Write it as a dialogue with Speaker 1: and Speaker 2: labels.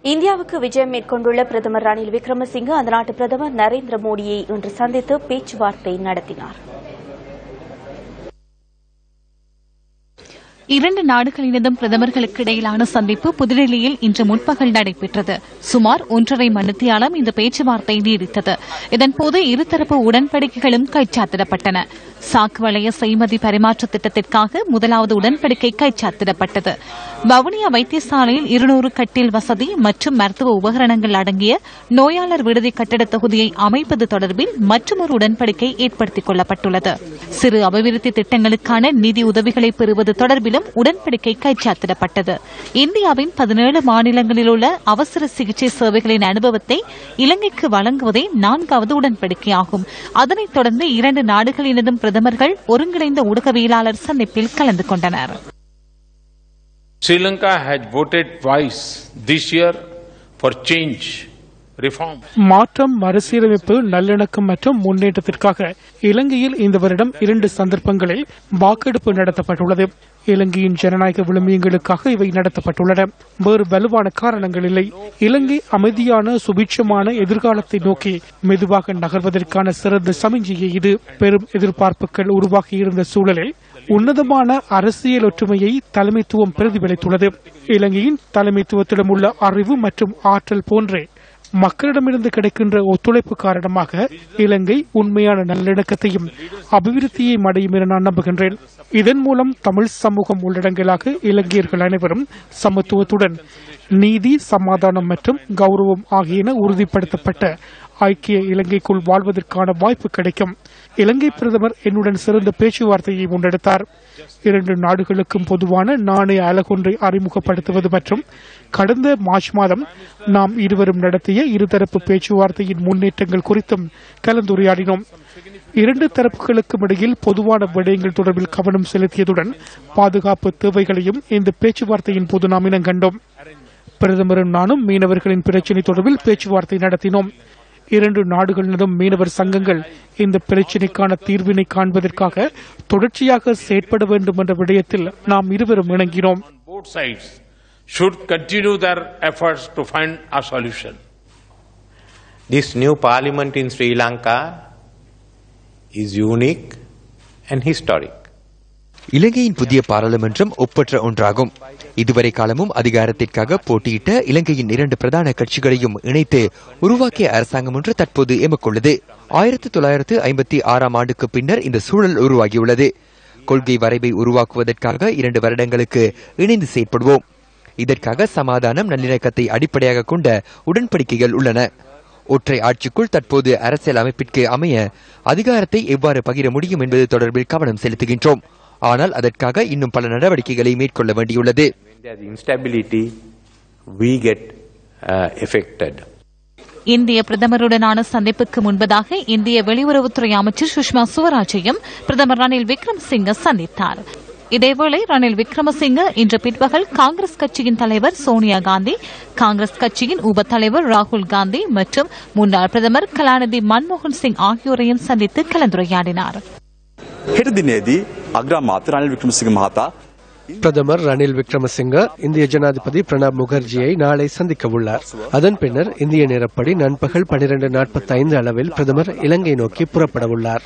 Speaker 1: இந்தியாவுக்கு விஜயம் மேற்கொண்டுள்ள பிரதமர் ரணில் விக்ரமசிங்கே அந்த நாட்டு பிரதமர் நரேந்திர மோடியை இன்று சந்தித்து பேச்சுவார்த்தை நடத்தினார்.
Speaker 2: இரண்டு நாடுகளினதும் பிரதமர்களுக்கு இடையிலான சந்திப்பு புதுடெல்லியில் இன்று முற்பகல் நடைபெற்றது. சுமார் 1.5 மணித்தியாலம் இந்த பேச்சுவார்த்தை நீடித்தது. இதன்போது இருதரப்பு உடன்படிக்கைகளும் கைச்சாத்திடப்பட்டன. சாக்கு வளைய செய்மதி பரிமாற்ற திட்டத்திற்காக முதலாவது உடன்படிக்கை கைச்சாத்திடப்பட்டது. வவுனியா வைத்தியசாலையில் 200 கட்டில் வசதி மற்றும் மருத்துவ உபகரணங்கள் அடங்கிய நோயாளர் விடுதி கட்டட தொகுதியை அமைப்பது தொடர்பில் மற்றொரு உடன்படிக்கை ஏற்படுத்திக் கொள்ளப்பட்டுள்ளது. சிறு அபிவிருத்தி திட்டங்களுக்கான நிதி உதவிகளை பெறுவது தொடர்பிலும் உடன்படிக்கை கைச்சாத்திடப்பட்டது. இந்தியாவின் 17 மாநிலங்களில் உள்ள அவசர சிகிச்சை சேவைகளின் அனுபவத்தை இலங்கைக்கு வழங்குவதே 4வது உடன்படிக்கையாகும். அதனைத் தொடர்ந்து இரண்டு நாடுகளினதும் பிரதமர்கள் ஒருங்கிணைந்த ஊடகவியலாளர் சந்திப்பில் கலந்து கொண்டனர்.
Speaker 3: Sri Lanka has voted twice this year for change, reform.
Speaker 4: மாற்றம், மறுசீரமைப்பு, நல்லிணக்கம் மற்றும் முன்னேற்றத்திற்காக இலங்கையில் இந்த வருடம் 2 சந்தர்ப்பங்களில் வாக்கெடுப்பு நடத்தப்பட்டுள்ளது. இலங்கையின் ஜனநாயக விழுமியங்களுக்காக இவை நடத்தப்பட்டுள்ளன. வேறு வலுவான காரணங்கள் இல்லை. இலங்கை அமைதியான சுபீட்சமான எதிர்காலத்தை நோக்கி மெதுவாக நகர்வதற்கான சிறந்த சமிஞ்சையே இது. பெரும் எதிர்பார்ப்புகள் உருவாகியிருந்த சூழலில் உன்னதமான அரசியல் ஒற்றுமையை தலைமைத்துவம் பிரதிபலித்துள்ளது. இலங்கையின் தலைமைத்துவத்திடம் உள்ள அறிவு மற்றும் ஆற்றல் போன்றே மக்களிடமிருந்து கிடைக்கின்ற ஒத்துழைப்பு காரணமாக இலங்கை உண்மையான நல்லிணக்கத்தையும் அபிவிருத்தியையும் அடையும் என நான் நம்புகின்றேன். இதன் மூலம் தமிழ் சமூகம் உள்ளடங்கலாக இலங்கையர்கள் அனைவரும் சமத்துவத்துடன் நீதி, சமாதானம் மற்றும் கௌரவம் ஆகியன உறுதிப்படுத்தப்பட்ட ஐக்கிய இலங்கைக்குள் வாழ்வதற்கான வாய்ப்பு கிடைக்கும். இலங்கை பிரதமர் என்னுடன் சிறந்த பேச்சுவார்த்தையை முன்னெடுத்தார். 2 நாடுகளுக்கும் பொதுவான நாணய அலகொன்றை அறிமுகப்படுத்துவது மற்றும் கடந்த மார்ச் மாதம் நாம் இருவரும் நடத்திய இருதரப்பு பேச்சுவார்த்தையின் முன்னேற்றங்கள் குறித்தும் கலந்துரையாடினோம். 2 தரப்புகளுக்கும் இடையில் பொதுவான விடயங்கள் தொடர்பில் கவனம் செலுத்தியதுடன் பாதுகாப்பு தேவைகளையும் இந்த பேச்சுவார்த்தையின் போது நாம் இனங்கண்டோம். பிரதமரும் நானும் மீனவர்களின் பிரச்சினை தொடர்பில் பேச்சுவார்த்தை நடத்தினோம். 2 நாடுகளினதும் மீனவர் சங்கங்கள் இந்த பிரச்சினைக்கான தீர்வினை காண்பதற்காக தொடர்ச்சியாக செயற்பட வேண்டும் என்ற விடயத்தில் நாம் இருவரும் இணங்கினோம்.
Speaker 3: Both sides should continue their efforts to find a solution.
Speaker 5: This new parliament in Sri Lanka is unique and historic.
Speaker 6: இலங்கையின் புதிய பாராளுமன்றம் ஒப்பற்ற ஒன்றாகும். இதுவரை காலமும் அதிகாரத்திற்காக போட்டியிட்ட இலங்கையின் 2 பிரதான கட்சிகளையும் இணைத்து உருவாக்கிய அரசாங்கம் ஒன்று தற்போது எமக்குள்ளது. 1956ஆம் ஆண்டுக்கு பின்னர் இந்த சூழல் உருவாகியுள்ளது. கொள்கை வரைவை உருவாக்குவதற்காக 2 வருடங்களுக்கு இணைந்து செயற்படுவோம். இதற்காக சமாதானம், நல்லிணக்கத்தை அடிப்படையாக கொண்ட உடன்படிக்கைகள் உள்ளன. ஒற்றை ஆட்சிக்குள் தற்போது அரசியல் அமைப்பிற்கு அமைய அதிகாரத்தை எவ்வாறு பகிர முடியும் என்பது தொடர்பில் கவனம் செலுத்துகின்றோம். ஆனால் அதற்காக இன்னும் பல நடவடிக்கைகளை மேற்கொள்ள வேண்டியுள்ளது.
Speaker 2: இந்திய பிரதமருடனான சந்திப்புக்கு முன்பதாக இந்திய வெளியுறவுத்துறை அமைச்சர் சுஷ்மா சுவராஜையும் பிரதமர் ரணில் விக்ரமசிங்கே சந்தித்தார். இதேவேளை ரணில் விக்ரமசிங்கே இன்று பிற்பகல் காங்கிரஸ் கட்சியின் தலைவர் சோனியா காந்தி, காங்கிரஸ் கட்சியின் உப தலைவர் ராகுல் காந்தி மற்றும் முன்னாள் பிரதமர் கலாநிதி மன்மோகன் சிங் ஆகியோரையும் சந்தித்து கலந்துரையாடினார்.
Speaker 7: பிரதமர் ரணில் விக்ரமசிங்கே இந்திய ஜனாதிபதி பிரணாப் முகர்ஜியை நாளை சந்திக்க உள்ளார். அதன் பின்னர் இந்திய நேரப்படி நண்பகல் 12:45 அளவில் பிரதமர் இலங்கை நோக்கி புறப்பட உள்ளார்.